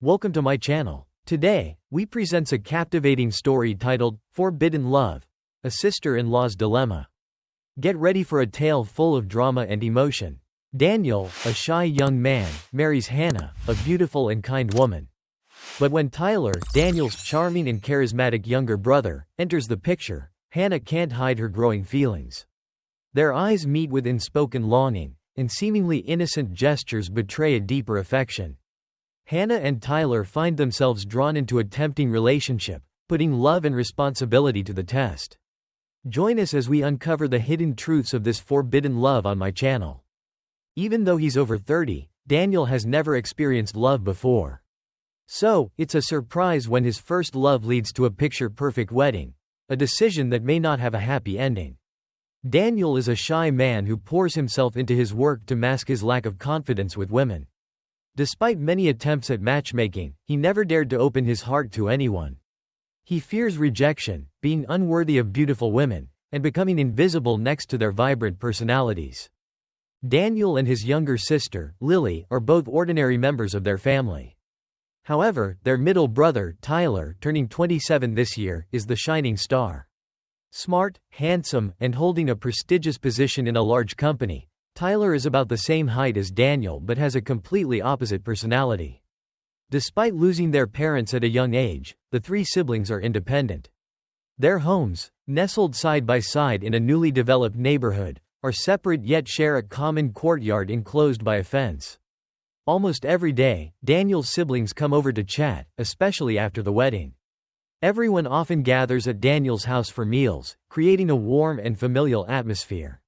Welcome to my channel. Today, we presents a captivating story titled, Forbidden Love, A Sister-in-Law's Dilemma. Get ready for a tale full of drama and emotion. Daniel, a shy young man, marries Hannah, a beautiful and kind woman. But when Tyler, Daniel's charming and charismatic younger brother, enters the picture, Hannah can't hide her growing feelings. Their eyes meet with unspoken longing, and seemingly innocent gestures betray a deeper affection. Hannah and Tyler find themselves drawn into a tempting relationship, putting love and responsibility to the test. Join us as we uncover the hidden truths of this forbidden love on my channel. Even though he's over 30, Daniel has never experienced love before. So, it's a surprise when his first love leads to a picture-perfect wedding, a decision that may not have a happy ending. Daniel is a shy man who pours himself into his work to mask his lack of confidence with women. Despite many attempts at matchmaking, he never dared to open his heart to anyone. He fears rejection, being unworthy of beautiful women, and becoming invisible next to their vibrant personalities. Daniel and his younger sister, Lily, are both ordinary members of their family. However, their middle brother, Tyler, turning 27 this year, is the shining star. Smart, handsome, and holding a prestigious position in a large company, Tyler is about the same height as Daniel but has a completely opposite personality. Despite losing their parents at a young age, the three siblings are independent. Their homes, nestled side by side in a newly developed neighborhood, are separate yet share a common courtyard enclosed by a fence. Almost every day, Daniel's siblings come over to chat, especially after the wedding. Everyone often gathers at Daniel's house for meals, creating a warm and familial atmosphere.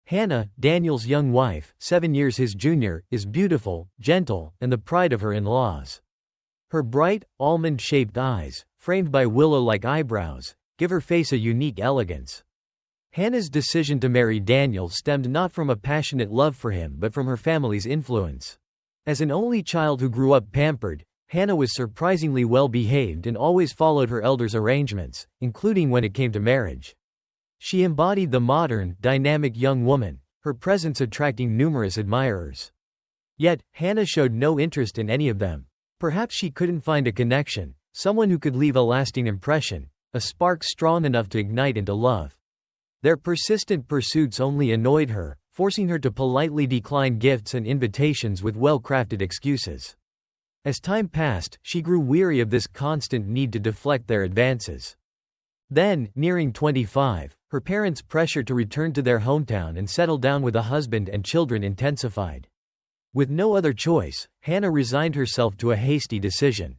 Hannah, Daniel's young wife, 7 years his junior, is beautiful, gentle, and the pride of her in-laws. Her bright, almond-shaped eyes, framed by willow-like eyebrows, give her face a unique elegance. Hannah's decision to marry Daniel stemmed not from a passionate love for him but from her family's influence. As an only child who grew up pampered, Hannah was surprisingly well-behaved and always followed her elders' arrangements, including when it came to marriage. She embodied the modern, dynamic young woman, her presence attracting numerous admirers. Yet, Hannah showed no interest in any of them. Perhaps she couldn't find a connection, someone who could leave a lasting impression, a spark strong enough to ignite into love. Their persistent pursuits only annoyed her, forcing her to politely decline gifts and invitations with well-crafted excuses. As time passed, she grew weary of this constant need to deflect their advances. Then, nearing 25, her parents' pressure to return to their hometown and settle down with a husband and children intensified. With no other choice, Hannah resigned herself to a hasty decision.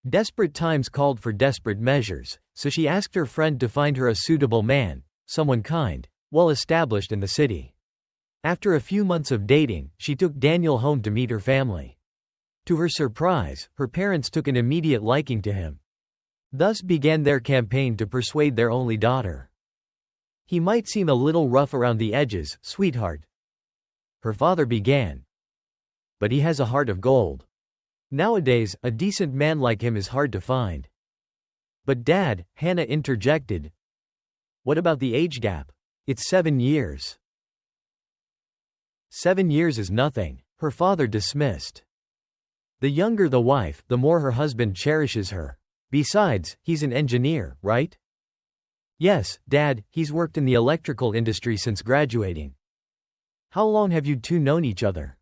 Desperate times called for desperate measures, so she asked her friend to find her a suitable man, someone kind, well-established in the city. After a few months of dating, she took Daniel home to meet her family. To her surprise, her parents took an immediate liking to him. Thus began their campaign to persuade their only daughter. "He might seem a little rough around the edges, sweetheart," her father began. "But he has a heart of gold. Nowadays, a decent man like him is hard to find." "But Dad," Hannah interjected. "What about the age gap? It's 7 years." "7 years is nothing," her father dismissed. "The younger the wife, the more her husband cherishes her. Besides, he's an engineer, right?" "Yes, Dad, he's worked in the electrical industry since graduating." "How long have you two known each other?"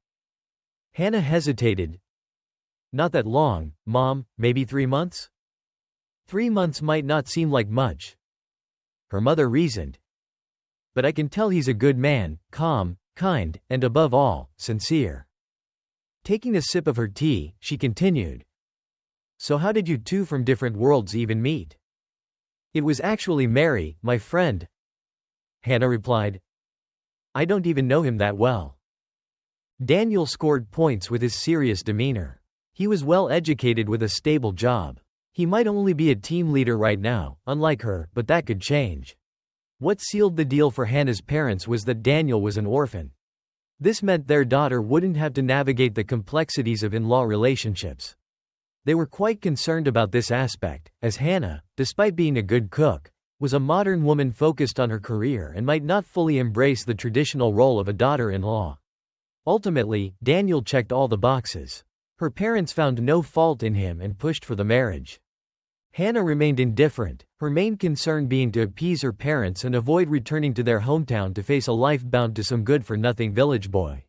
Hannah hesitated. "Not that long, Mom, maybe 3 months?" 3 months might not seem like much, her mother reasoned. "But I can tell he's a good man, calm, kind, and above all, sincere." Taking a sip of her tea, she continued. "So how did you two from different worlds even meet?" "It was actually Mary, my friend," Hannah replied. "I don't even know him that well." Daniel scored points with his serious demeanor. He was well educated with a stable job. He might only be a team leader right now, unlike her, but that could change. What sealed the deal for Hannah's parents was that Daniel was an orphan. This meant their daughter wouldn't have to navigate the complexities of in-law relationships. They were quite concerned about this aspect, as Hannah, despite being a good cook, was a modern woman focused on her career and might not fully embrace the traditional role of a daughter-in-law. Ultimately, Daniel checked all the boxes. Her parents found no fault in him and pushed for the marriage. Hannah remained indifferent, her main concern being to appease her parents and avoid returning to their hometown to face a life bound to some good-for-nothing village boy.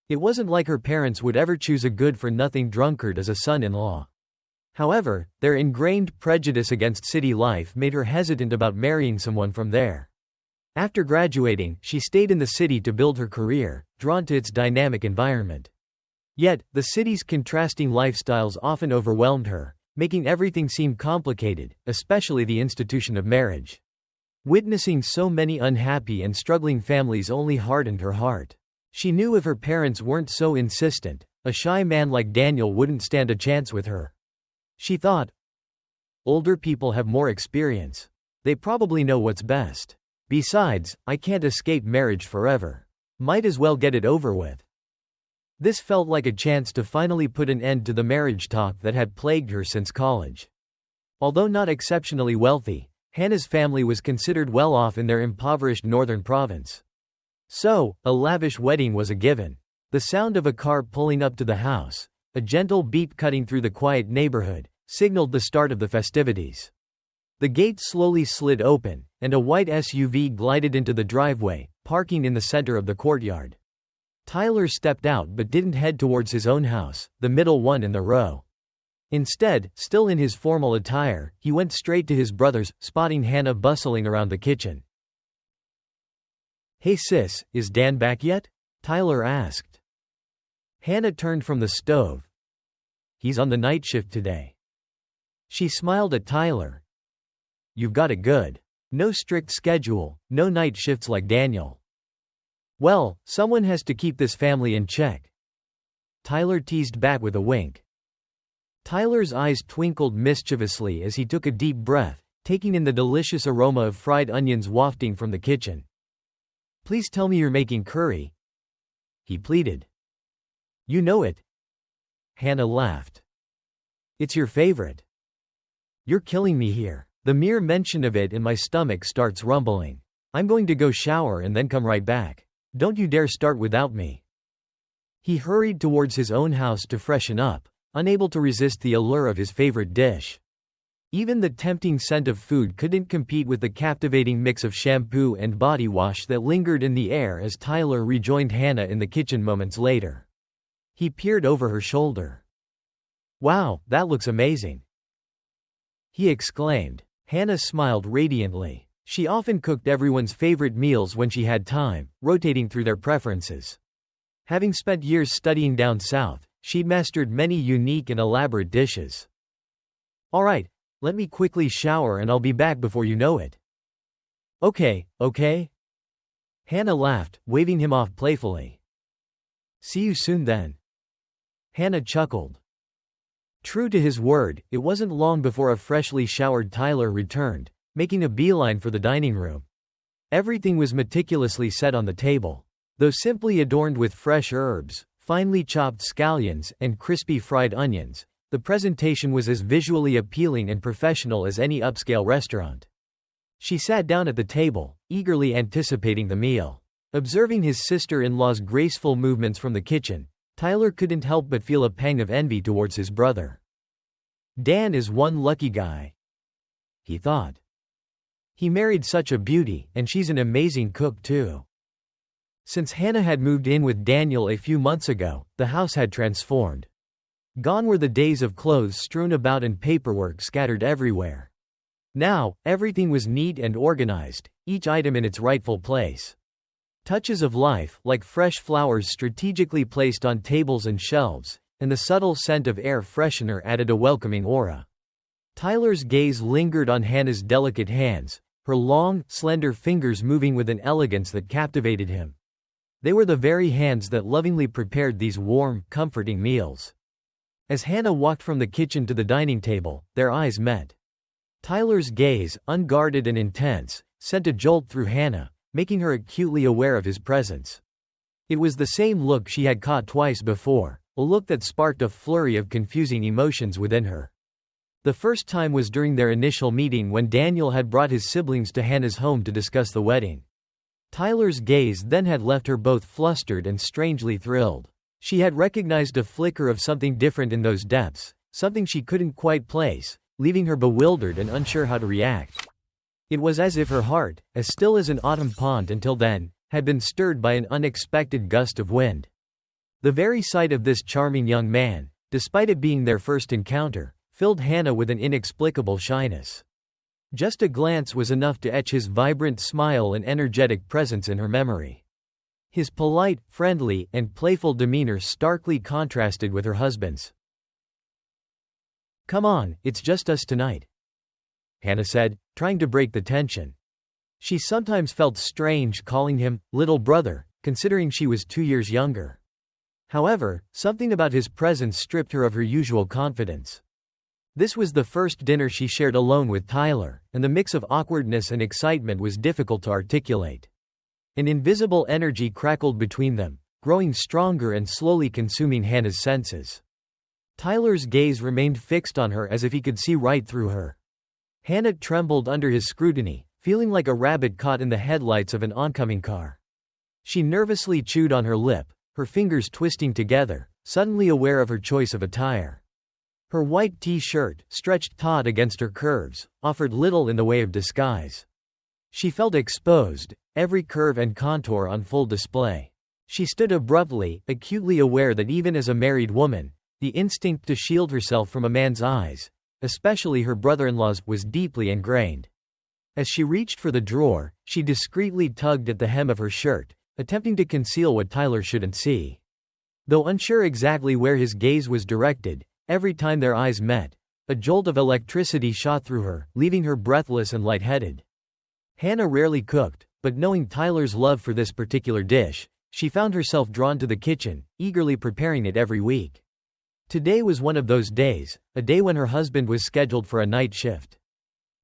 It wasn't like her parents would ever choose a good-for-nothing drunkard as a son-in-law. However, their ingrained prejudice against city life made her hesitant about marrying someone from there. After graduating, she stayed in the city to build her career, drawn to its dynamic environment. Yet, the city's contrasting lifestyles often overwhelmed her, making everything seem complicated, especially the institution of marriage. Witnessing so many unhappy and struggling families only hardened her heart. She knew if her parents weren't so insistent, a shy man like Daniel wouldn't stand a chance with her. She thought, older people have more experience. They probably know what's best. Besides, I can't escape marriage forever. Might as well get it over with. This felt like a chance to finally put an end to the marriage talk that had plagued her since college. Although not exceptionally wealthy, Hannah's family was considered well off in their impoverished northern province. So, a lavish wedding was a given. The sound of a car pulling up to the house, a gentle beep cutting through the quiet neighborhood, signaled the start of the festivities. The gate slowly slid open, and a white SUV glided into the driveway, parking in the center of the courtyard. Tyler stepped out but didn't head towards his own house, the middle one in the row. Instead, still in his formal attire, he went straight to his brother's, spotting Hannah bustling around the kitchen. "Hey sis, is Dan back yet?" Tyler asked. Hannah turned from the stove. "He's on the night shift today." She smiled at Tyler. "You've got it good. No strict schedule, no night shifts like Daniel." "Well, someone has to keep this family in check." Tyler teased back with a wink. Tyler's eyes twinkled mischievously as he took a deep breath, taking in the delicious aroma of fried onions wafting from the kitchen. "Please tell me you're making curry," he pleaded. "You know it." Hannah laughed. "It's your favorite." "You're killing me here. The mere mention of it and my stomach starts rumbling. I'm going to go shower and then come right back. Don't you dare start without me." He hurried towards his own house to freshen up, unable to resist the allure of his favorite dish. Even the tempting scent of food couldn't compete with the captivating mix of shampoo and body wash that lingered in the air as Tyler rejoined Hannah in the kitchen moments later. He peered over her shoulder. "Wow, that looks amazing," he exclaimed. Hannah smiled radiantly. She often cooked everyone's favorite meals when she had time, rotating through their preferences. Having spent years studying down south, she'd mastered many unique and elaborate dishes. "All right, let me quickly shower and I'll be back before you know it." Okay. Hannah laughed, waving him off playfully. "See you soon then." Hannah chuckled. True to his word, it wasn't long before a freshly showered Tyler returned, making a beeline for the dining room. Everything was meticulously set on the table. Though simply adorned with fresh herbs, finely chopped scallions, and crispy fried onions, the presentation was as visually appealing and professional as any upscale restaurant. She sat down at the table, eagerly anticipating the meal. Observing his sister-in-law's graceful movements from the kitchen, Tyler couldn't help but feel a pang of envy towards his brother. Dan is one lucky guy, he thought. He married such a beauty, and she's an amazing cook too. Since Hannah had moved in with Daniel a few months ago, the house had transformed. Gone were the days of clothes strewn about and paperwork scattered everywhere. Now, everything was neat and organized, each item in its rightful place. Touches of life, like fresh flowers strategically placed on tables and shelves, and the subtle scent of air freshener added a welcoming aura. Tyler's gaze lingered on Hannah's delicate hands, her long, slender fingers moving with an elegance that captivated him. They were the very hands that lovingly prepared these warm, comforting meals. As Hannah walked from the kitchen to the dining table, their eyes met. Tyler's gaze, unguarded and intense, sent a jolt through Hannah, making her acutely aware of his presence. It was the same look she had caught twice before, a look that sparked a flurry of confusing emotions within her. The first time was during their initial meeting when Daniel had brought his siblings to Hannah's home to discuss the wedding. Tyler's gaze then had left her both flustered and strangely thrilled. She had recognized a flicker of something different in those depths, something she couldn't quite place, leaving her bewildered and unsure how to react. It was as if her heart, as still as an autumn pond until then, had been stirred by an unexpected gust of wind. The very sight of this charming young man, despite it being their first encounter, filled Hannah with an inexplicable shyness. Just a glance was enough to etch his vibrant smile and energetic presence in her memory. His polite, friendly, and playful demeanor starkly contrasted with her husband's. "Come on, it's just us tonight," Hannah said, trying to break the tension. She sometimes felt strange calling him little brother, considering she was 2 years younger. However, something about his presence stripped her of her usual confidence. This was the first dinner she shared alone with Tyler, and the mix of awkwardness and excitement was difficult to articulate. An invisible energy crackled between them, growing stronger and slowly consuming Hannah's senses. Tyler's gaze remained fixed on her as if he could see right through her. Hannah trembled under his scrutiny, feeling like a rabbit caught in the headlights of an oncoming car. She nervously chewed on her lip, her fingers twisting together, suddenly aware of her choice of attire. Her white t-shirt, stretched taut against her curves, offered little in the way of disguise. She felt exposed, every curve and contour on full display. She stood abruptly, acutely aware that even as a married woman, the instinct to shield herself from a man's eyes, especially her brother-in-law's, was deeply ingrained. As she reached for the drawer, she discreetly tugged at the hem of her shirt, attempting to conceal what Tyler shouldn't see. Though unsure exactly where his gaze was directed, every time their eyes met, a jolt of electricity shot through her, leaving her breathless and lightheaded. Hannah rarely cooked, but knowing Tyler's love for this particular dish, she found herself drawn to the kitchen, eagerly preparing it every week. Today was one of those days, a day when her husband was scheduled for a night shift.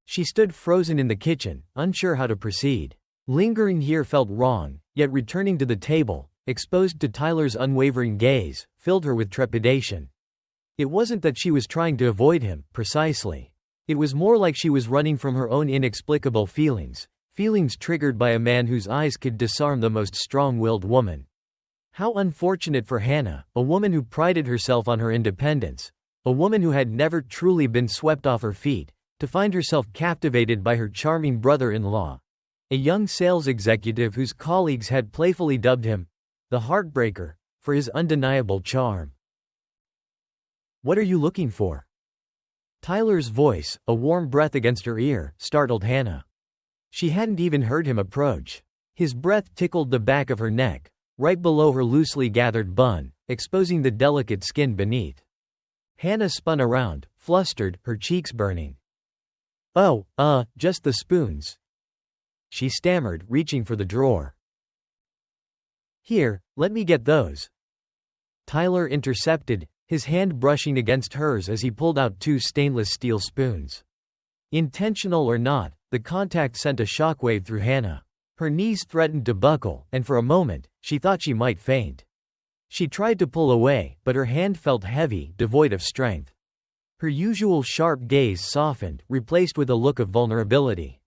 She stood frozen in the kitchen, unsure how to proceed. Lingering here felt wrong, yet returning to the table, exposed to Tyler's unwavering gaze, filled her with trepidation. It wasn't that she was trying to avoid him, precisely. It was more like she was running from her own inexplicable feelings triggered by a man whose eyes could disarm the most strong-willed woman. How unfortunate for Hannah, a woman who prided herself on her independence, a woman who had never truly been swept off her feet, to find herself captivated by her charming brother-in-law, a young sales executive whose colleagues had playfully dubbed him the Heartbreaker, for his undeniable charm. "What are you looking for?" Tyler's voice, a warm breath against her ear, startled Hannah. She hadn't even heard him approach. His breath tickled the back of her neck, right below her loosely gathered bun, exposing the delicate skin beneath. Hannah spun around, flustered, her cheeks burning. "Oh, just the spoons," she stammered, reaching for the drawer. "Here, let me get those." Tyler intercepted, his hand brushing against hers as he pulled out 2 stainless steel spoons. Intentional or not, the contact sent a shockwave through Hannah. Her knees threatened to buckle, and for a moment, she thought she might faint. She tried to pull away, but her hand felt heavy, devoid of strength. Her usual sharp gaze softened, replaced with a look of vulnerability.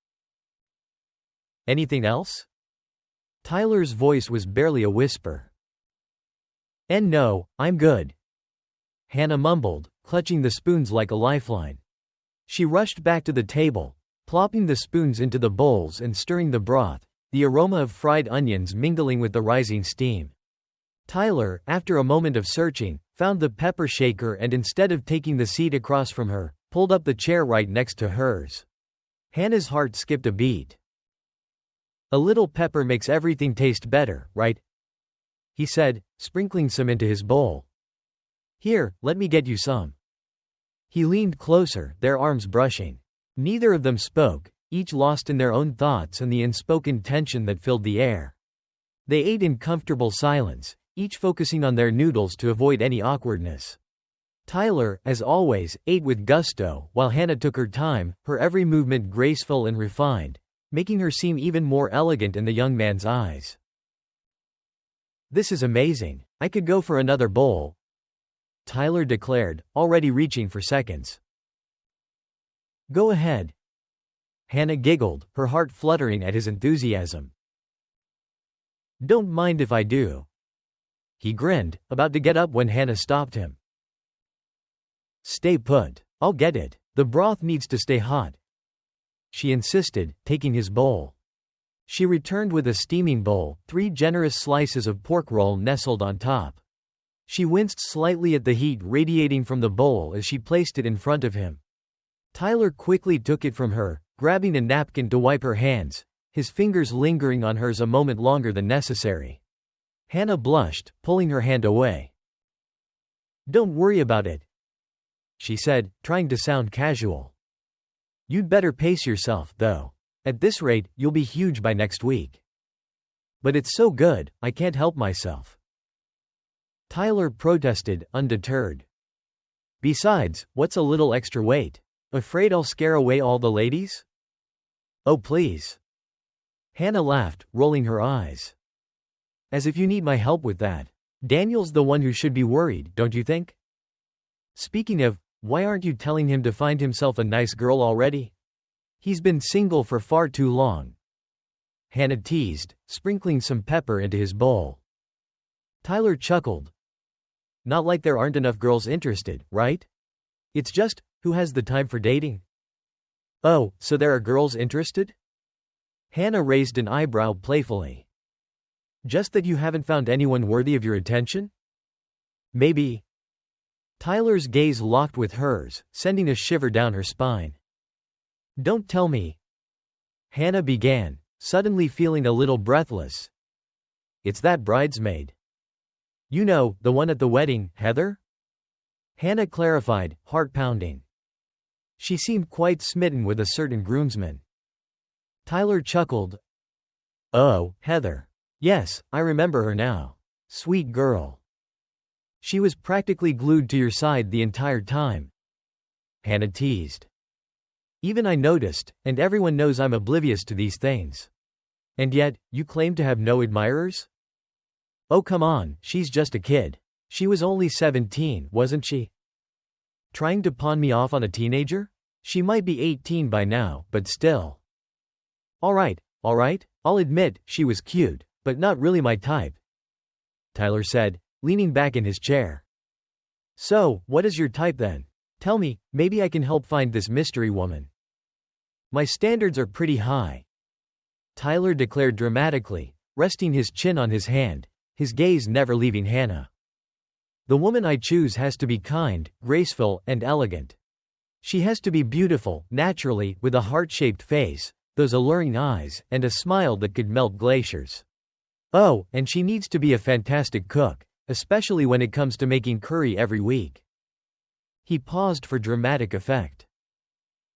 "Anything else?" Tyler's voice was barely a whisper. "And no, I'm good," Hannah mumbled, clutching the spoons like a lifeline. She rushed back to the table, plopping the spoons into the bowls and stirring the broth, the aroma of fried onions mingling with the rising steam. Tyler, after a moment of searching, found the pepper shaker and instead of taking the seat across from her, pulled up the chair right next to hers. Hannah's heart skipped a beat. "A little pepper makes everything taste better, right?" he said, sprinkling some into his bowl. "Here, let me get you some." He leaned closer, their arms brushing. Neither of them spoke, each lost in their own thoughts and the unspoken tension that filled the air. They ate in comfortable silence, each focusing on their noodles to avoid any awkwardness. Tyler, as always, ate with gusto, while Hannah took her time, her every movement graceful and refined, making her seem even more elegant in the young man's eyes. "This is amazing. I could go for another bowl," Tyler declared, already reaching for seconds. "Go ahead." Hannah giggled, her heart fluttering at his enthusiasm. "Don't mind if I do." He grinned, about to get up when Hannah stopped him. "Stay put. I'll get it. The broth needs to stay hot," she insisted, taking his bowl. She returned with a steaming bowl, 3 generous slices of pork roll nestled on top. She winced slightly at the heat radiating from the bowl as she placed it in front of him. Tyler quickly took it from her, grabbing a napkin to wipe her hands, his fingers lingering on hers a moment longer than necessary. Hannah blushed, pulling her hand away. "Don't worry about it," she said, trying to sound casual. "You'd better pace yourself, though. At this rate, you'll be huge by next week." "But it's so good, I can't help myself," Tyler protested, undeterred. "Besides, what's a little extra weight? Afraid I'll scare away all the ladies?" "Oh please." Hannah laughed, rolling her eyes. "As if you need my help with that. Daniel's the one who should be worried, don't you think? Speaking of, why aren't you telling him to find himself a nice girl already? He's been single for far too long," Hannah teased, sprinkling some pepper into his bowl. Tyler chuckled. "Not like there aren't enough girls interested, right? It's just, who has the time for dating?" "Oh, so there are girls interested?" Hannah raised an eyebrow playfully. "Just that you haven't found anyone worthy of your attention?" "Maybe." Tyler's gaze locked with hers, sending a shiver down her spine. "Don't tell me," Hannah began, suddenly feeling a little breathless. "It's that bridesmaid. You know, the one at the wedding, Heather?" Hannah clarified, heart pounding. She seemed quite smitten with a certain groomsman. Tyler chuckled. "Oh, Heather. Yes, I remember her now. Sweet girl. She was practically glued to your side the entire time," Hannah teased. "Even I noticed, and everyone knows I'm oblivious to these things. And yet, you claim to have no admirers?" "Oh come on, she's just a kid. She was only 17, wasn't she? Trying to pawn me off on a teenager? She might be 18 by now, but still." All right, I'll admit, she was cute, but not really my type," Tyler said, leaning back in his chair. "So, what is your type then? Tell me, maybe I can help find this mystery woman." "My standards are pretty high," Tyler declared dramatically, resting his chin on his hand, his gaze never leaving Hannah. "The woman I choose has to be kind, graceful, and elegant. She has to be beautiful, naturally, with a heart-shaped face, those alluring eyes, and a smile that could melt glaciers. Oh, and she needs to be a fantastic cook, especially when it comes to making curry every week." He paused for dramatic effect.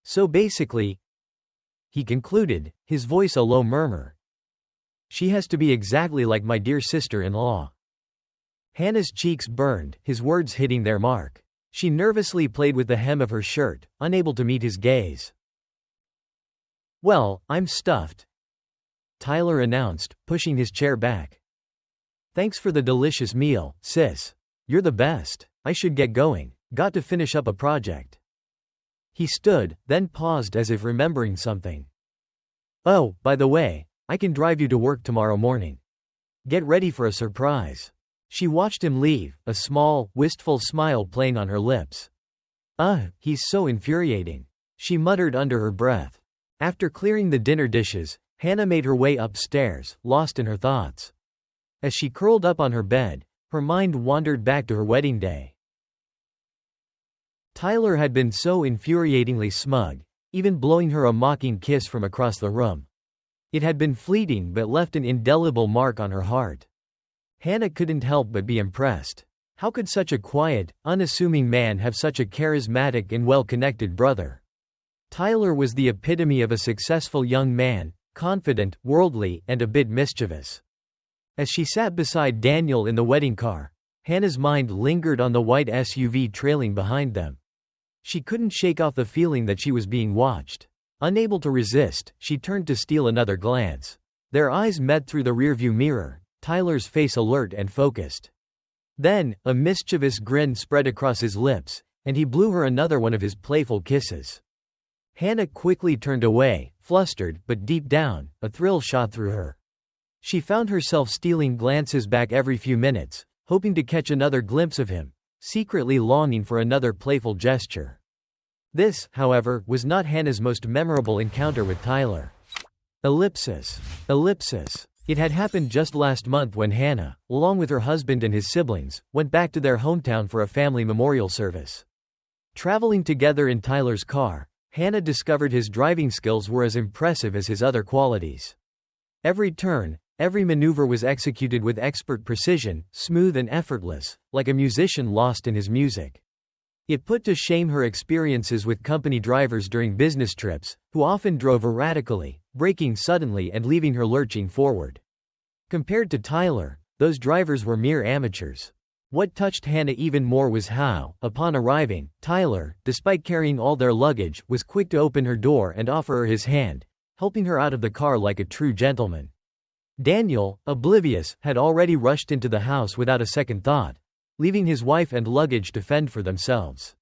"So basically," he concluded, his voice a low murmur, "she has to be exactly like my dear sister-in-law." Hannah's cheeks burned, his words hitting their mark. She nervously played with the hem of her shirt, unable to meet his gaze. "Well, I'm stuffed," Tyler announced, pushing his chair back. "Thanks for the delicious meal, sis. You're the best. I should get going. Got to finish up a project." He stood, then paused as if remembering something. "Oh, by the way, I can drive you to work tomorrow morning. Get ready for a surprise." She watched him leave, a small, wistful smile playing on her lips. He's so infuriating," she muttered under her breath. After clearing the dinner dishes, Hannah made her way upstairs, lost in her thoughts. As she curled up on her bed, her mind wandered back to her wedding day. Tyler had been so infuriatingly smug, even blowing her a mocking kiss from across the room. It had been fleeting but left an indelible mark on her heart. Hannah couldn't help but be impressed. How could such a quiet, unassuming man have such a charismatic and well-connected brother? Tyler was the epitome of a successful young man, confident, worldly, and a bit mischievous. As she sat beside Daniel in the wedding car, Hannah's mind lingered on the white SUV trailing behind them. She couldn't shake off the feeling that she was being watched. Unable to resist, she turned to steal another glance. Their eyes met through the rearview mirror, Tyler's face alert and focused. Then, a mischievous grin spread across his lips, and he blew her another one of his playful kisses. Hannah quickly turned away, flustered, but deep down, a thrill shot through her. She found herself stealing glances back every few minutes, hoping to catch another glimpse of him, secretly longing for another playful gesture. This, however, was not Hannah's most memorable encounter with Tyler. Ellipsis. It had happened just last month when Hannah, along with her husband and his siblings, went back to their hometown for a family memorial service. Traveling together in Tyler's car, Hannah discovered his driving skills were as impressive as his other qualities. Every turn, every maneuver was executed with expert precision, smooth and effortless, like a musician lost in his music. It put to shame her experiences with company drivers during business trips, who often drove erratically, braking suddenly and leaving her lurching forward. Compared to Tyler, those drivers were mere amateurs. What touched Hannah even more was how, upon arriving, Tyler, despite carrying all their luggage, was quick to open her door and offer her his hand, helping her out of the car like a true gentleman. Daniel, oblivious, had already rushed into the house without a second thought, leaving his wife and luggage to fend for themselves.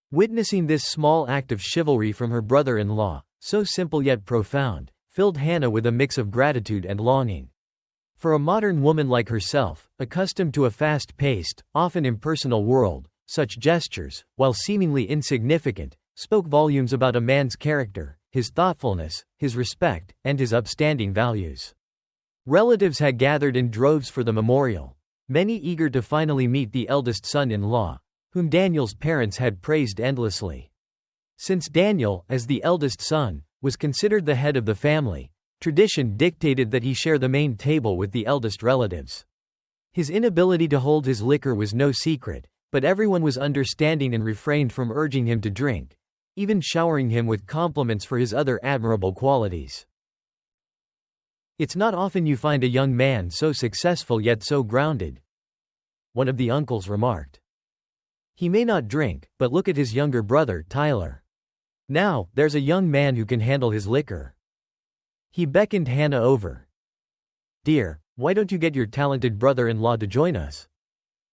Witnessing this small act of chivalry from her brother-in-law, so simple yet profound, filled Hannah with a mix of gratitude and longing. For a modern woman like herself, accustomed to a fast-paced, often impersonal world, such gestures, while seemingly insignificant, spoke volumes about a man's character, his thoughtfulness, his respect, and his upstanding values. Relatives had gathered in droves for the memorial, many eager to finally meet the eldest son-in-law, whom Daniel's parents had praised endlessly. Since Daniel, as the eldest son, was considered the head of the family, tradition dictated that he share the main table with the eldest relatives. His inability to hold his liquor was no secret, but everyone was understanding and refrained from urging him to drink, even showering him with compliments for his other admirable qualities. "It's not often you find a young man so successful yet so grounded," one of the uncles remarked. "He may not drink, but look at his younger brother, Tyler. Now, there's a young man who can handle his liquor." He beckoned Hannah over. "Dear, why don't you get your talented brother-in-law to join us?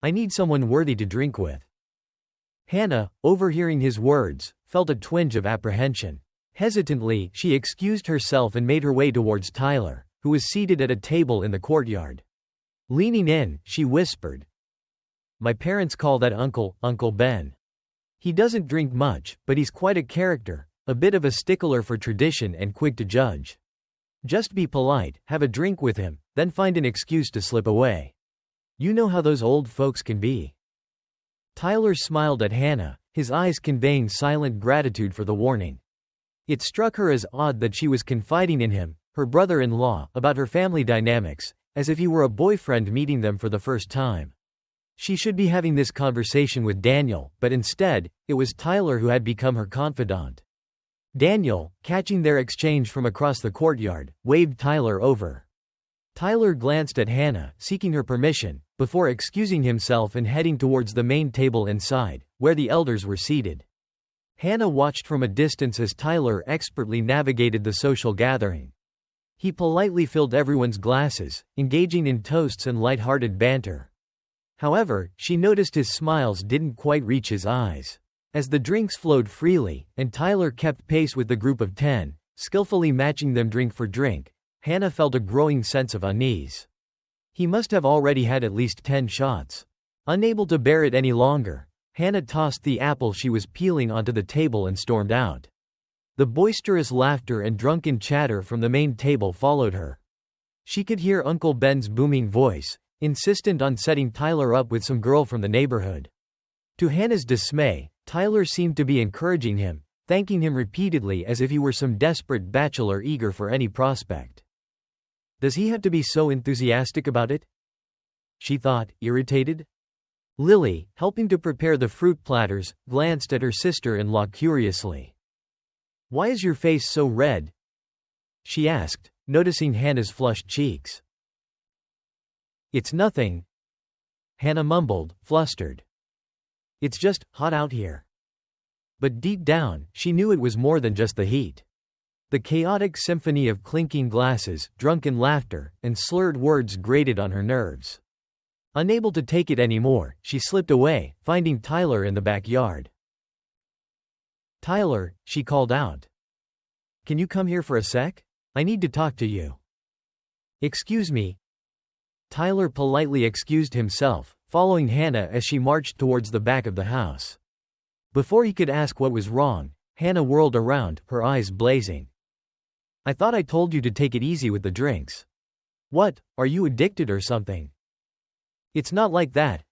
I need someone worthy to drink with." Hannah, overhearing his words, felt a twinge of apprehension. Hesitantly, she excused herself and made her way towards Tyler, who was seated at a table in the courtyard. Leaning in, she whispered, "My parents call that uncle, Uncle Ben. He doesn't drink much, but he's quite a character, a bit of a stickler for tradition and quick to judge. Just be polite, have a drink with him, then find an excuse to slip away. You know how those old folks can be." Tyler smiled at Hannah, his eyes conveying silent gratitude for the warning. It struck her as odd that she was confiding in him, her brother-in-law, about her family dynamics, as if he were a boyfriend meeting them for the first time. She should be having this conversation with Daniel, but instead, it was Tyler who had become her confidant. Daniel, catching their exchange from across the courtyard, waved Tyler over. Tyler glanced at Hannah, seeking her permission, before excusing himself and heading towards the main table inside, where the elders were seated. Hannah watched from a distance as Tyler expertly navigated the social gathering. He politely filled everyone's glasses, engaging in toasts and light-hearted banter. However, she noticed his smiles didn't quite reach his eyes. As the drinks flowed freely, and Tyler kept pace with the group of 10, skillfully matching them drink for drink, Hannah felt a growing sense of unease. He must have already had at least 10 shots. Unable to bear it any longer, Hannah tossed the apple she was peeling onto the table and stormed out. The boisterous laughter and drunken chatter from the main table followed her. She could hear Uncle Ben's booming voice, insistent on setting Tyler up with some girl from the neighborhood. To Hannah's dismay, Tyler seemed to be encouraging him, thanking him repeatedly as if he were some desperate bachelor eager for any prospect. Does he have to be so enthusiastic about it? She thought, irritated. Lily, helping to prepare the fruit platters, glanced at her sister-in-law curiously. "Why is your face so red?" she asked, noticing Hannah's flushed cheeks. "It's nothing," Hannah mumbled, flustered. "It's just hot out here." But deep down, she knew it was more than just the heat. The chaotic symphony of clinking glasses, drunken laughter, and slurred words grated on her nerves. Unable to take it anymore, she slipped away, finding Tyler in the backyard. "Tyler," she called out. "Can you come here for a sec? I need to talk to you." "Excuse me." Tyler politely excused himself, following Hannah as she marched towards the back of the house. Before he could ask what was wrong, Hannah whirled around, her eyes blazing. "I thought I told you to take it easy with the drinks. What, are you addicted or something?" "It's not like that,"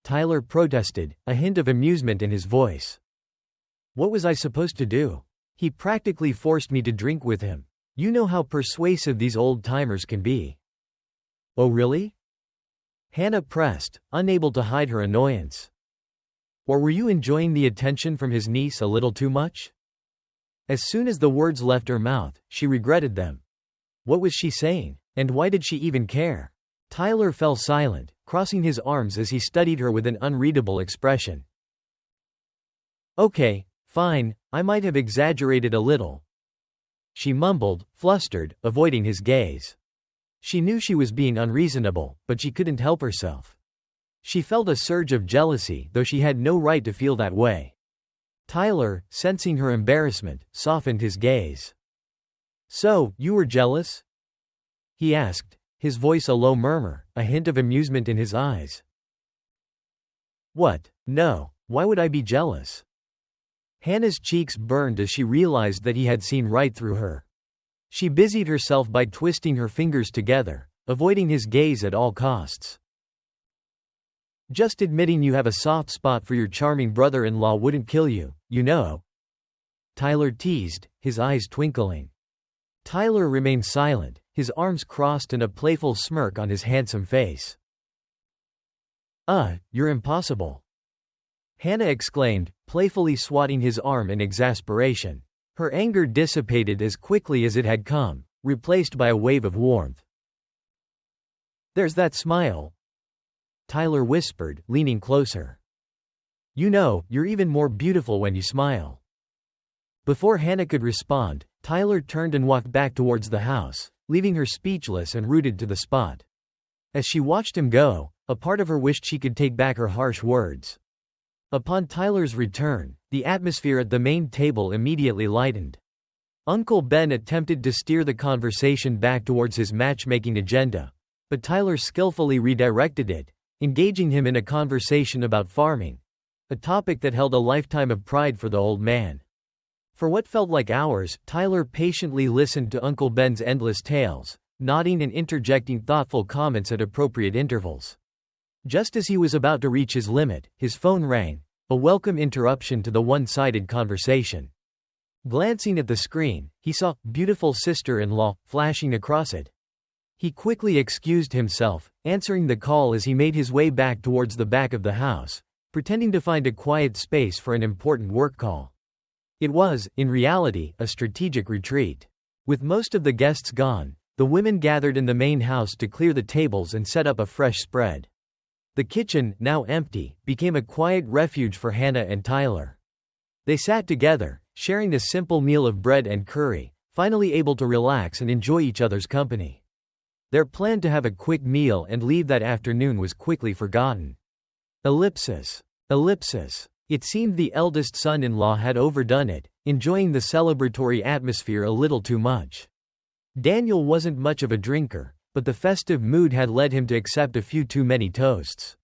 Tyler protested, a hint of amusement in his voice. "What was I supposed to do? He practically forced me to drink with him. You know how persuasive these old-timers can be." "Oh really?" Hannah pressed, unable to hide her annoyance. "Or were you enjoying the attention from his niece a little too much?" As soon as the words left her mouth, she regretted them. What was she saying? And why did she even care? Tyler fell silent, crossing his arms as he studied her with an unreadable expression. "Okay, fine, I might have exaggerated a little," she mumbled, flustered, avoiding his gaze. She knew she was being unreasonable, but she couldn't help herself. She felt a surge of jealousy, though she had no right to feel that way. Tyler, sensing her embarrassment, softened his gaze. "So, you were jealous?" he asked, his voice a low murmur, a hint of amusement in his eyes. "What? No, why would I be jealous?" Hannah's cheeks burned as she realized that he had seen right through her. She busied herself by twisting her fingers together, avoiding his gaze at all costs. "Just admitting you have a soft spot for your charming brother-in-law wouldn't kill you, you know," Tyler teased, his eyes twinkling. Tyler remained silent, his arms crossed and a playful smirk on his handsome face. You're impossible," Hannah exclaimed, playfully swatting his arm in exasperation. Her anger dissipated as quickly as it had come, replaced by a wave of warmth. "There's that smile," Tyler whispered, leaning closer. "You know, you're even more beautiful when you smile." Before Hannah could respond, Tyler turned and walked back towards the house, leaving her speechless and rooted to the spot. As she watched him go, a part of her wished she could take back her harsh words. Upon Tyler's return, the atmosphere at the main table immediately lightened. Uncle Ben attempted to steer the conversation back towards his matchmaking agenda, but Tyler skillfully redirected it, engaging him in a conversation about farming, a topic that held a lifetime of pride for the old man. For what felt like hours, Tyler patiently listened to Uncle Ben's endless tales, nodding and interjecting thoughtful comments at appropriate intervals. Just as he was about to reach his limit, his phone rang, a welcome interruption to the one-sided conversation. Glancing at the screen, he saw "beautiful sister-in-law" flashing across it. He quickly excused himself, answering the call as he made his way back towards the back of the house, pretending to find a quiet space for an important work call. It was, in reality, a strategic retreat. With most of the guests gone, the women gathered in the main house to clear the tables and set up a fresh spread. The kitchen, now empty, became a quiet refuge for Hannah and Tyler. They sat together, sharing a simple meal of bread and curry, finally able to relax and enjoy each other's company. Their plan to have a quick meal and leave that afternoon was quickly forgotten. Ellipsis. It seemed the eldest son-in-law had overdone it, enjoying the celebratory atmosphere a little too much. Daniel wasn't much of a drinker, but the festive mood had led him to accept a few too many toasts.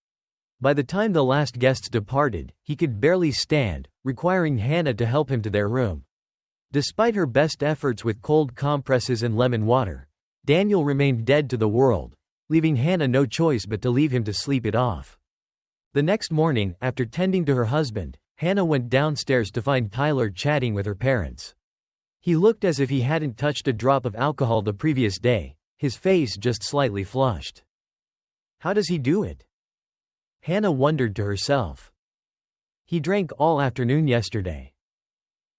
By the time the last guests departed, he could barely stand, requiring Hannah to help him to their room. Despite her best efforts with cold compresses and lemon water, Daniel remained dead to the world, leaving Hannah no choice but to leave him to sleep it off. The next morning, after tending to her husband, Hannah went downstairs to find Tyler chatting with her parents. He looked as if he hadn't touched a drop of alcohol the previous day, his face just slightly flushed. How does he do it? Hannah wondered to herself. He drank all afternoon yesterday.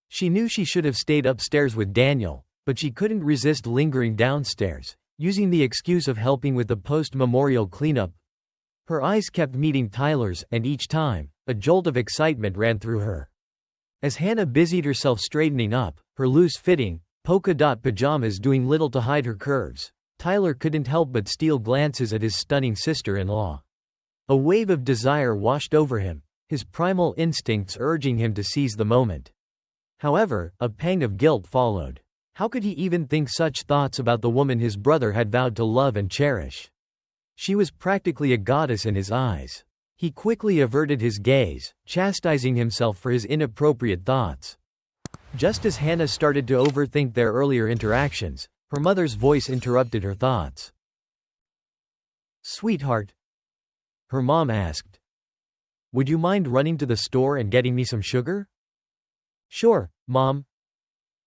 She knew she should have stayed upstairs with Daniel, but she couldn't resist lingering downstairs, using the excuse of helping with the post-memorial cleanup. Her eyes kept meeting Tyler's, and each time, a jolt of excitement ran through her. As Hannah busied herself straightening up, her loose-fitting, polka-dot pajamas doing little to hide her curves, Tyler couldn't help but steal glances at his stunning sister-in-law. A wave of desire washed over him, his primal instincts urging him to seize the moment. However, a pang of guilt followed. How could he even think such thoughts about the woman his brother had vowed to love and cherish? She was practically a goddess in his eyes. He quickly averted his gaze, chastising himself for his inappropriate thoughts. Just as Hannah started to overthink their earlier interactions, her mother's voice interrupted her thoughts. "Sweetheart," her mom asked, "would you mind running to the store and getting me some sugar?" "Sure, Mom,"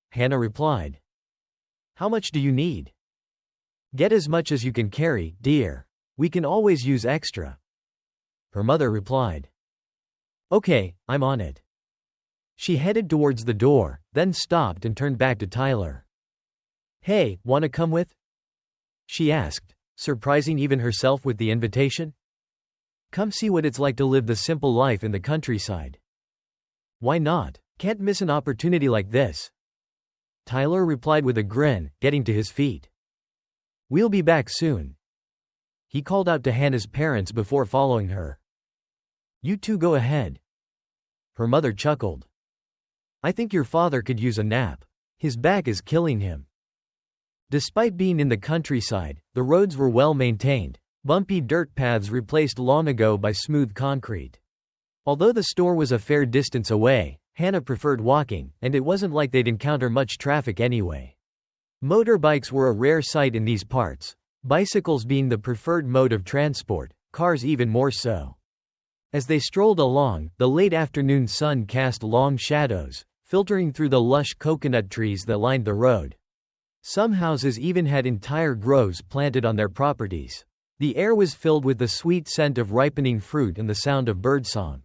Hannah replied. "How much do you need?" "Get as much as you can carry, dear. We can always use extra," her mother replied. "Okay, I'm on it." She headed towards the door, then stopped and turned back to Tyler. "Hey, wanna come with?" she asked, surprising even herself with the invitation. "Come see what it's like to live the simple life in the countryside." "Why not? Can't miss an opportunity like this," Tyler replied with a grin, getting to his feet. "We'll be back soon." He called out to Hannah's parents before following her. "You two go ahead," her mother chuckled. "I think your father could use a nap. His back is killing him." Despite being in the countryside, the roads were well maintained, bumpy dirt paths replaced long ago by smooth concrete. Although the store was a fair distance away, Hannah preferred walking, and it wasn't like they'd encounter much traffic anyway. Motorbikes were a rare sight in these parts, bicycles being the preferred mode of transport, cars even more so. As they strolled along, the late afternoon sun cast long shadows, filtering through the lush coconut trees that lined the road. Some houses even had entire groves planted on their properties. The air was filled with the sweet scent of ripening fruit and the sound of birdsong.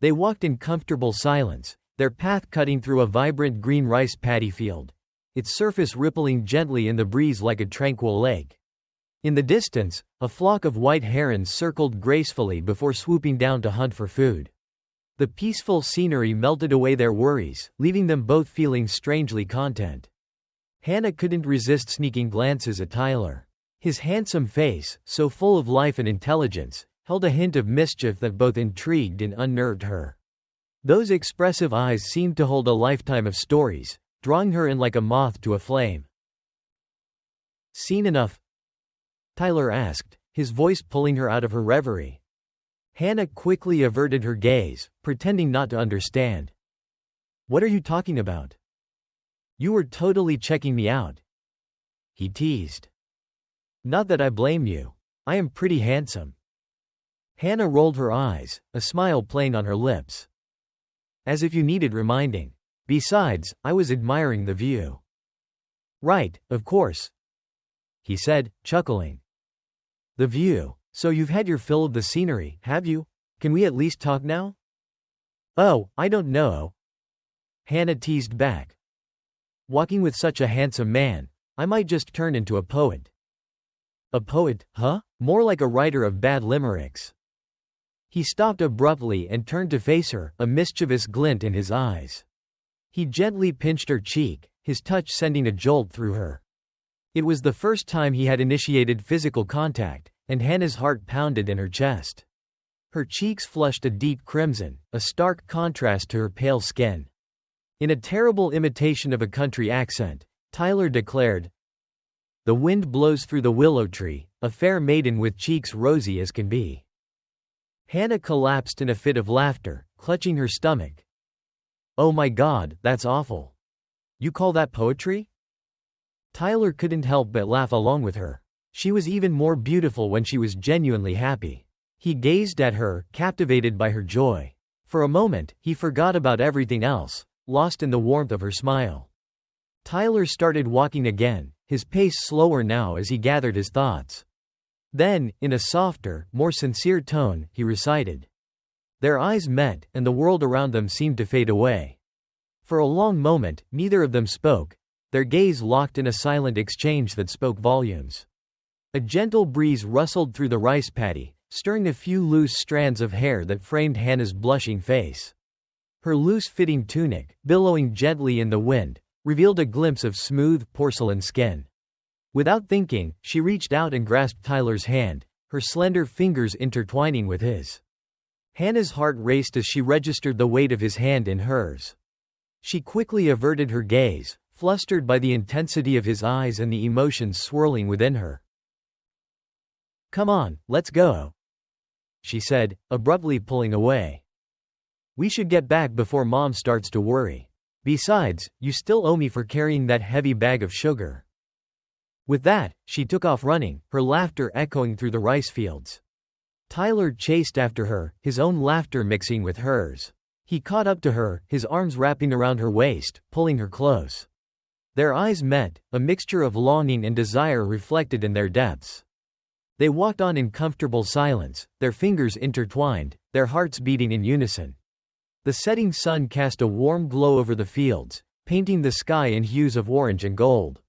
They walked in comfortable silence, their path cutting through a vibrant green rice paddy field, its surface rippling gently in the breeze like a tranquil lake. In the distance, a flock of white herons circled gracefully before swooping down to hunt for food. The peaceful scenery melted away their worries, leaving them both feeling strangely content. Hannah couldn't resist sneaking glances at Tyler. His handsome face, so full of life and intelligence, held a hint of mischief that both intrigued and unnerved her. Those expressive eyes seemed to hold a lifetime of stories, drawing her in like a moth to a flame. "Seen enough?" Tyler asked, his voice pulling her out of her reverie. Hannah quickly averted her gaze, pretending not to understand. "What are you talking about?" "You were totally checking me out," he teased. "Not that I blame you. I am pretty handsome." Hannah rolled her eyes, a smile playing on her lips. "As if you needed reminding. Besides, I was admiring the view." "Right, of course," he said, chuckling. "The view. So you've had your fill of the scenery, have you? Can we at least talk now?" "Oh, I don't know," Hannah teased back. "Walking with such a handsome man, I might just turn into a poet." "A poet, huh? More like a writer of bad limericks." He stopped abruptly and turned to face her, a mischievous glint in his eyes. He gently pinched her cheek, his touch sending a jolt through her. It was the first time he had initiated physical contact, and Hannah's heart pounded in her chest. Her cheeks flushed a deep crimson, a stark contrast to her pale skin. In a terrible imitation of a country accent, Tyler declared, "The wind blows through the willow tree, a fair maiden with cheeks rosy as can be." Hannah collapsed in a fit of laughter, clutching her stomach. "Oh my God, that's awful. You call that poetry?" Tyler couldn't help but laugh along with her. She was even more beautiful when she was genuinely happy. He gazed at her, captivated by her joy. For a moment, he forgot about everything else, lost in the warmth of her smile. Tyler started walking again, his pace slower now as he gathered his thoughts. Then, in a softer, more sincere tone, he recited. Their eyes met, and the world around them seemed to fade away. For a long moment, neither of them spoke, their gaze locked in a silent exchange that spoke volumes. A gentle breeze rustled through the rice paddy, stirring a few loose strands of hair that framed Hannah's blushing face. Her loose-fitting tunic, billowing gently in the wind, revealed a glimpse of smooth, porcelain skin. Without thinking, she reached out and grasped Tyler's hand, her slender fingers intertwining with his. Hannah's heart raced as she registered the weight of his hand in hers. She quickly averted her gaze, flustered by the intensity of his eyes and the emotions swirling within her. "Come on, let's go," she said, abruptly pulling away. "We should get back before Mom starts to worry. Besides, you still owe me for carrying that heavy bag of sugar." With that, she took off running, her laughter echoing through the rice fields. Tyler chased after her, his own laughter mixing with hers. He caught up to her, his arms wrapping around her waist, pulling her close. Their eyes met, a mixture of longing and desire reflected in their depths. They walked on in comfortable silence, their fingers intertwined, their hearts beating in unison. The setting sun cast a warm glow over the fields, painting the sky in hues of orange and gold.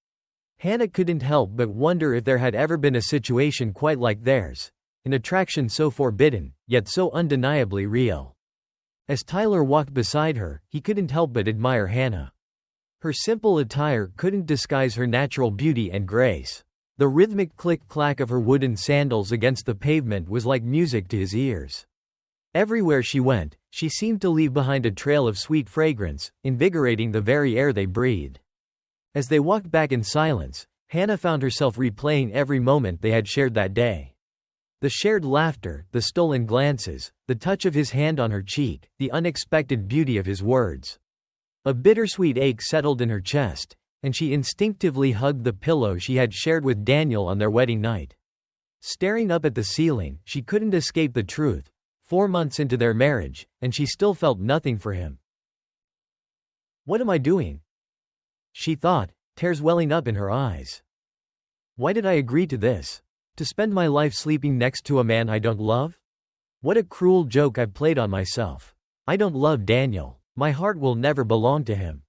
Hannah couldn't help but wonder if there had ever been a situation quite like theirs, an attraction so forbidden, yet so undeniably real. As Tyler walked beside her, he couldn't help but admire Hannah. Her simple attire couldn't disguise her natural beauty and grace. The rhythmic click-clack of her wooden sandals against the pavement was like music to his ears. Everywhere she went, she seemed to leave behind a trail of sweet fragrance, invigorating the very air they breathed. As they walked back in silence, Hannah found herself replaying every moment they had shared that day. The shared laughter, the stolen glances, the touch of his hand on her cheek, the unexpected beauty of his words. A bittersweet ache settled in her chest, and she instinctively hugged the pillow she had shared with Daniel on their wedding night. Staring up at the ceiling, she couldn't escape the truth. 4 months into their marriage, and she still felt nothing for him. "What am I doing?" she thought, tears welling up in her eyes. "Why did I agree to this? To spend my life sleeping next to a man I don't love? What a cruel joke I've played on myself. I don't love Daniel. My heart will never belong to him."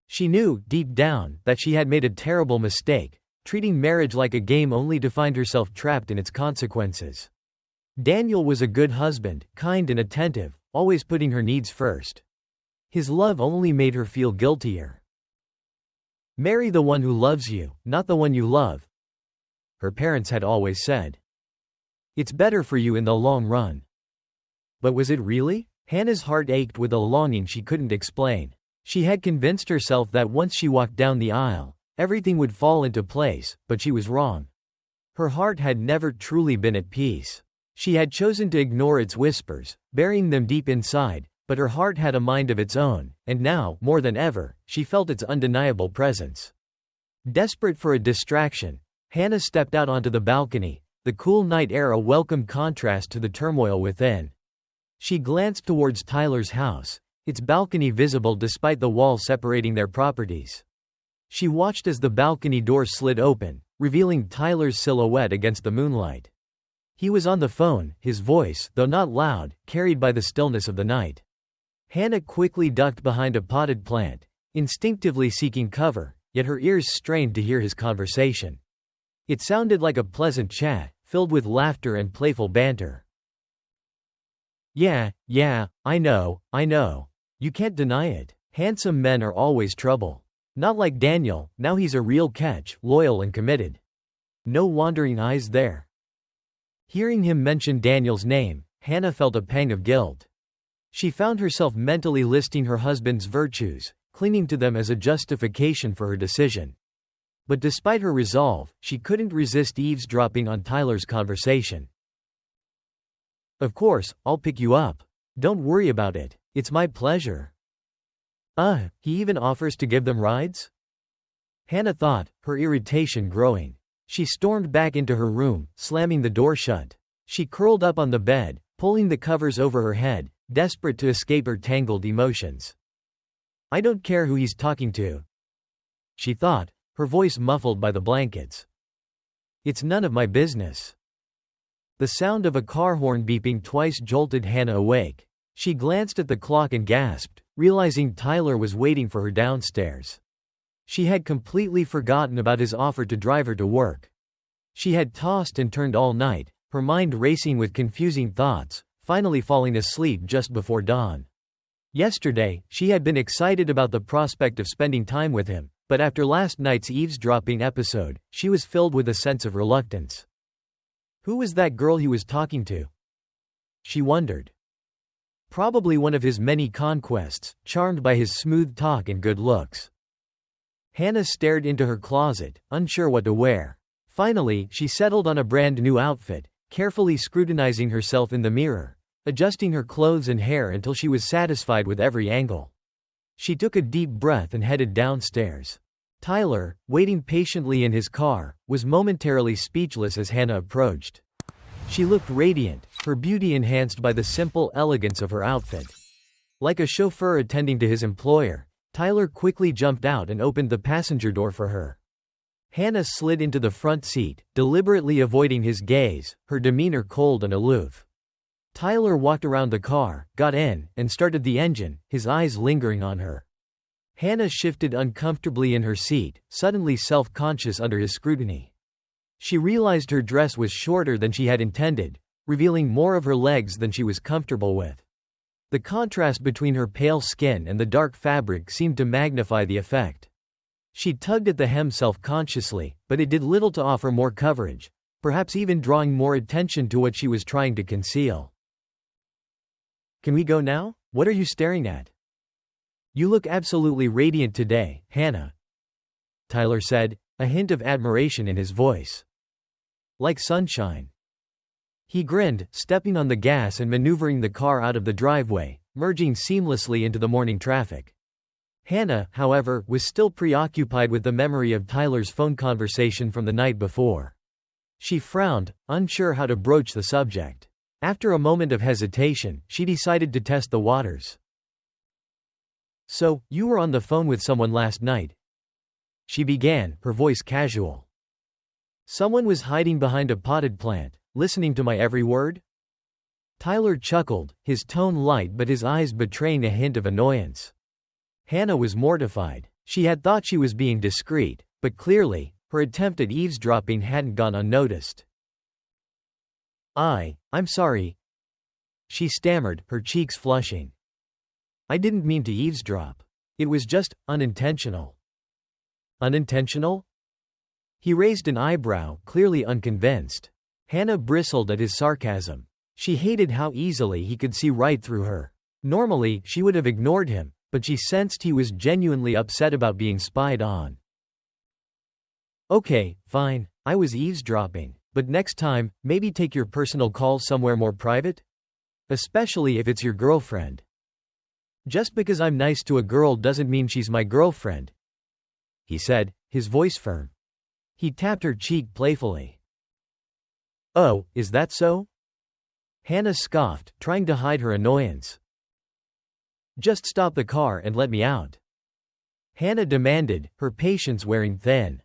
She knew, deep down, that she had made a terrible mistake, treating marriage like a game only to find herself trapped in its consequences. Daniel was a good husband, kind and attentive, always putting her needs first. His love only made her feel guiltier. "Marry the one who loves you, not the one you love," her parents had always said. "It's better for you in the long run." But was it really? Hannah's heart ached with a longing she couldn't explain. She had convinced herself that once she walked down the aisle, everything would fall into place, but she was wrong. Her heart had never truly been at peace. She had chosen to ignore its whispers, burying them deep inside, but her heart had a mind of its own, and now, more than ever, she felt its undeniable presence. Desperate for a distraction, Hannah stepped out onto the balcony, the cool night air a welcome contrast to the turmoil within. She glanced towards Tyler's house, its balcony visible despite the wall separating their properties. She watched as the balcony door slid open, revealing Tyler's silhouette against the moonlight. He was on the phone, his voice, though not loud, carried by the stillness of the night. Hannah quickly ducked behind a potted plant, instinctively seeking cover, yet her ears strained to hear his conversation. It sounded like a pleasant chat, filled with laughter and playful banter. Yeah, I know. You can't deny it. Handsome men are always trouble. Not like Daniel, now he's a real catch, loyal and committed. No wandering eyes there." Hearing him mention Daniel's name, Hannah felt a pang of guilt. She found herself mentally listing her husband's virtues, clinging to them as a justification for her decision. But despite her resolve, she couldn't resist eavesdropping on Tyler's conversation. "Of course, I'll pick you up. Don't worry about it, it's my pleasure." He even offers to give them rides? Hannah thought, her irritation growing. She stormed back into her room, slamming the door shut. She curled up on the bed, pulling the covers over her head, desperate to escape her tangled emotions. "I don't care who he's talking to," she thought, her voice muffled by the blankets. "It's none of my business." The sound of a car horn beeping twice jolted Hannah awake. She glanced at the clock and gasped, realizing Tyler was waiting for her downstairs. She had completely forgotten about his offer to drive her to work. She had tossed and turned all night, her mind racing with confusing thoughts, finally falling asleep just before dawn. Yesterday, she had been excited about the prospect of spending time with him, but after last night's eavesdropping episode, she was filled with a sense of reluctance. Who was that girl he was talking to? She wondered. Probably one of his many conquests, charmed by his smooth talk and good looks. Hannah stared into her closet, unsure what to wear. Finally, she settled on a brand new outfit, carefully scrutinizing herself in the mirror, adjusting her clothes and hair until she was satisfied with every angle. She took a deep breath and headed downstairs. Tyler, waiting patiently in his car, was momentarily speechless as Hannah approached. She looked radiant, her beauty enhanced by the simple elegance of her outfit. Like a chauffeur attending to his employer, Tyler quickly jumped out and opened the passenger door for her. Hannah slid into the front seat, deliberately avoiding his gaze, her demeanor cold and aloof. Tyler walked around the car, got in, and started the engine, his eyes lingering on her. Hannah shifted uncomfortably in her seat, suddenly self-conscious under his scrutiny. She realized her dress was shorter than she had intended, revealing more of her legs than she was comfortable with. The contrast between her pale skin and the dark fabric seemed to magnify the effect. She tugged at the hem self-consciously, but it did little to offer more coverage, perhaps even drawing more attention to what she was trying to conceal. "Can we go now? What are you staring at?" "You look absolutely radiant today, Hannah," Tyler said, a hint of admiration in his voice. "Like sunshine." He grinned, stepping on the gas and maneuvering the car out of the driveway, merging seamlessly into the morning traffic. Hannah, however, was still preoccupied with the memory of Tyler's phone conversation from the night before. She frowned, unsure how to broach the subject. After a moment of hesitation, she decided to test the waters. "So, you were on the phone with someone last night?" she began, her voice casual. "Someone was hiding behind a potted plant, listening to my every word?" Tyler chuckled, his tone light but his eyes betraying a hint of annoyance. Hannah was mortified. She had thought she was being discreet, but clearly, her attempt at eavesdropping hadn't gone unnoticed. I'm sorry," she stammered, her cheeks flushing. "I didn't mean to eavesdrop. It was just unintentional." "Unintentional?" He raised an eyebrow, clearly unconvinced. Hannah bristled at his sarcasm. She hated how easily he could see right through her. Normally, she would have ignored him, but she sensed he was genuinely upset about being spied on. "Okay, fine, I was eavesdropping, but next time, maybe take your personal calls somewhere more private? Especially if it's your girlfriend. Just because I'm nice to a girl doesn't mean she's my girlfriend," he said, his voice firm. He tapped her cheek playfully. "Oh, is that so?" Hannah scoffed, trying to hide her annoyance. "Just stop the car and let me out," Hannah demanded, her patience wearing thin.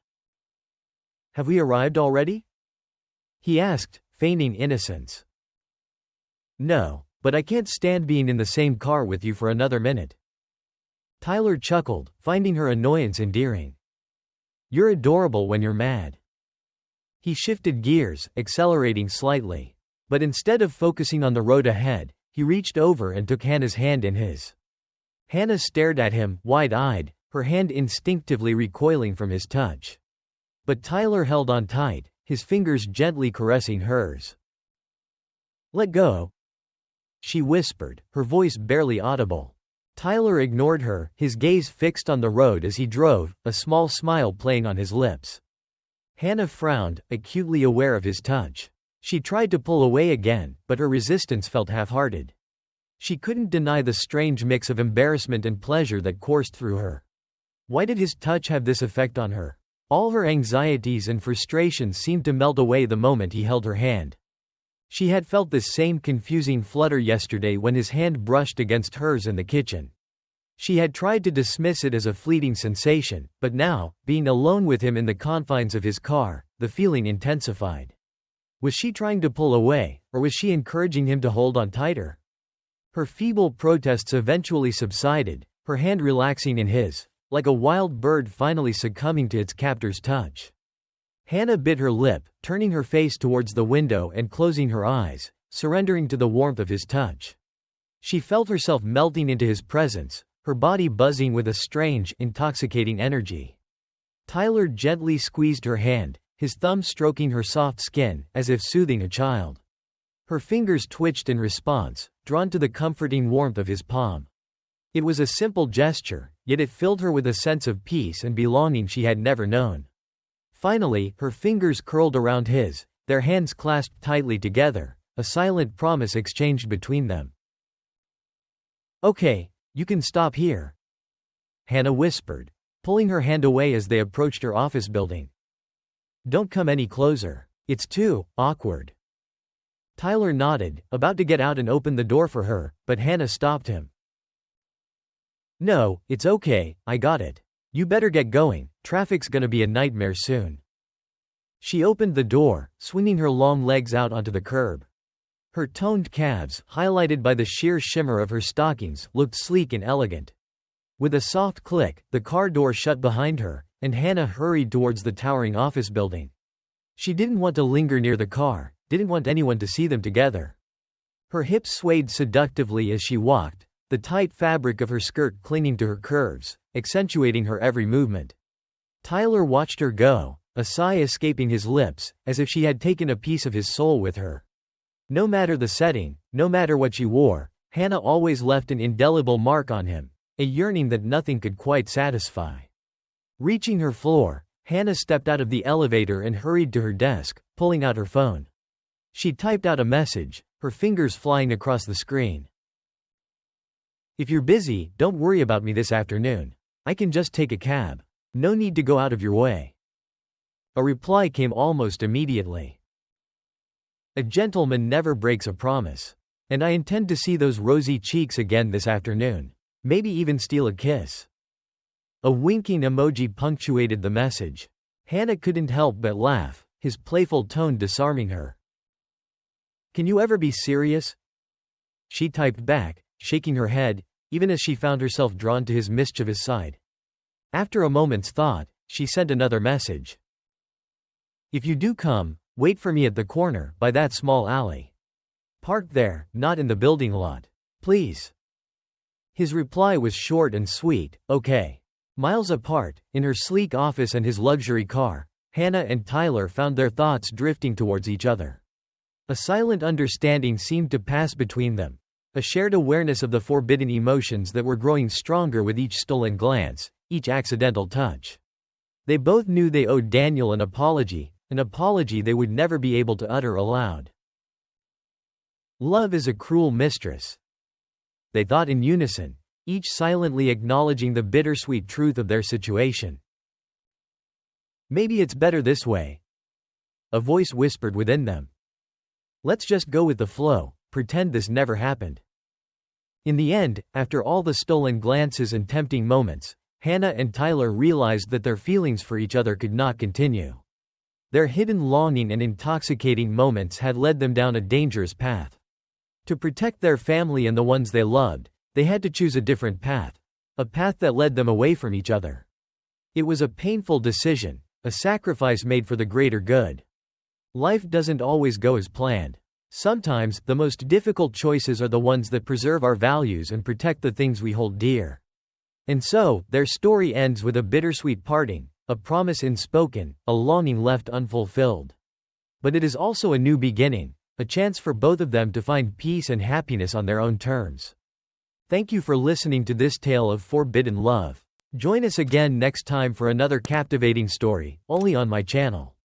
"Have we arrived already?" he asked, feigning innocence. "No, but I can't stand being in the same car with you for another minute." Tyler chuckled, finding her annoyance endearing. "You're adorable when you're mad." He shifted gears, accelerating slightly. But instead of focusing on the road ahead, he reached over and took Hannah's hand in his. Hannah stared at him, wide-eyed, her hand instinctively recoiling from his touch. But Tyler held on tight, his fingers gently caressing hers. "Let go," she whispered, her voice barely audible. Tyler ignored her, his gaze fixed on the road as he drove, a small smile playing on his lips. Hannah frowned, acutely aware of his touch. She tried to pull away again, but her resistance felt half-hearted. She couldn't deny the strange mix of embarrassment and pleasure that coursed through her. Why did his touch have this effect on her? All her anxieties and frustrations seemed to melt away the moment he held her hand. She had felt this same confusing flutter yesterday when his hand brushed against hers in the kitchen. She had tried to dismiss it as a fleeting sensation, but now, being alone with him in the confines of his car, the feeling intensified. Was she trying to pull away, or was she encouraging him to hold on tighter? Her feeble protests eventually subsided, her hand relaxing in his, like a wild bird finally succumbing to its captor's touch. Hannah bit her lip, turning her face towards the window and closing her eyes, surrendering to the warmth of his touch. She felt herself melting into his presence, her body buzzing with a strange, intoxicating energy. Tyler gently squeezed her hand, his thumb stroking her soft skin, as if soothing a child. Her fingers twitched in response, drawn to the comforting warmth of his palm. It was a simple gesture, yet it filled her with a sense of peace and belonging she had never known. Finally, her fingers curled around his, their hands clasped tightly together, a silent promise exchanged between them. "Okay, you can stop here," Hannah whispered, pulling her hand away as they approached her office building. "Don't come any closer. It's too awkward." Tyler nodded, about to get out and open the door for her, but Hannah stopped him. "No, it's okay, I got it. You better get going, traffic's gonna be a nightmare soon." She opened the door, swinging her long legs out onto the curb. Her toned calves, highlighted by the sheer shimmer of her stockings, looked sleek and elegant. With a soft click, the car door shut behind her, and Hannah hurried towards the towering office building. She didn't want to linger near the car, didn't want anyone to see them together. Her hips swayed seductively as she walked, the tight fabric of her skirt clinging to her curves, accentuating her every movement. Tyler watched her go, a sigh escaping his lips, as if she had taken a piece of his soul with her. No matter the setting, no matter what she wore, Hannah always left an indelible mark on him, a yearning that nothing could quite satisfy. Reaching her floor, Hannah stepped out of the elevator and hurried to her desk, pulling out her phone. She typed out a message, her fingers flying across the screen. "If you're busy, don't worry about me this afternoon. I can just take a cab. No need to go out of your way." A reply came almost immediately. "A gentleman never breaks a promise. And I intend to see those rosy cheeks again this afternoon. Maybe even steal a kiss." A winking emoji punctuated the message. Hannah couldn't help but laugh, his playful tone disarming her. "Can you ever be serious?" she typed back, shaking her head, even as she found herself drawn to his mischievous side. After a moment's thought, she sent another message. "If you do come, wait for me at the corner, by that small alley. Parked there, not in the building lot. Please." His reply was short and sweet, "Okay." Miles apart, in her sleek office and his luxury car, Hannah and Tyler found their thoughts drifting towards each other. A silent understanding seemed to pass between them, a shared awareness of the forbidden emotions that were growing stronger with each stolen glance, each accidental touch. They both knew they owed Daniel an apology they would never be able to utter aloud. "Love is a cruel mistress," they thought in unison, each silently acknowledging the bittersweet truth of their situation. "Maybe it's better this way," a voice whispered within them. "Let's just go with the flow, pretend this never happened." In the end, after all the stolen glances and tempting moments, Hannah and Tyler realized that their feelings for each other could not continue. Their hidden longing and intoxicating moments had led them down a dangerous path. To protect their family and the ones they loved, they had to choose a different path, a path that led them away from each other. It was a painful decision, a sacrifice made for the greater good. Life doesn't always go as planned. Sometimes, the most difficult choices are the ones that preserve our values and protect the things we hold dear. And so, their story ends with a bittersweet parting, a promise unspoken, a longing left unfulfilled. But it is also a new beginning, a chance for both of them to find peace and happiness on their own terms. Thank you for listening to this tale of forbidden love. Join us again next time for another captivating story, only on my channel.